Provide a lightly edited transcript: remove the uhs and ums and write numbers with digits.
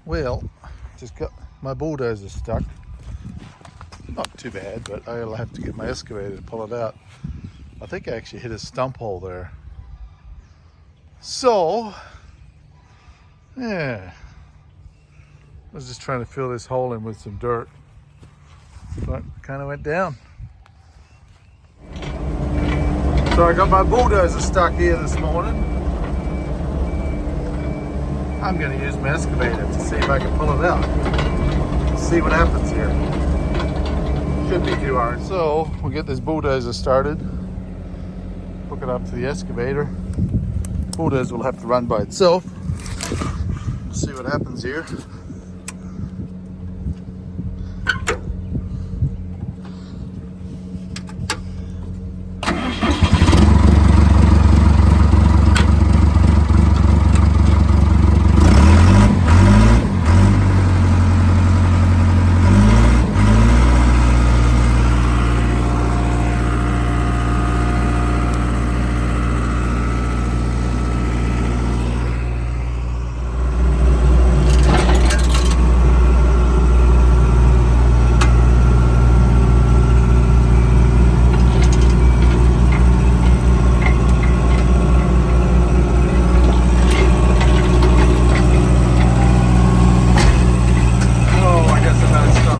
Well, just got my bulldozer stuck. Not too bad, but I'll have to get my excavator to pull it out. I think I actually hit a stump hole there. So, yeah, I was just trying to fill this hole in with some dirt, but kind of went down. So I got my bulldozer stuck here this morning. I'm going to use my excavator to see if I can pull it out. See what happens here. Should be too hard. So we'll get this bulldozer started. Hook it up to the excavator. Bulldozer will have to run by itself. See what happens here.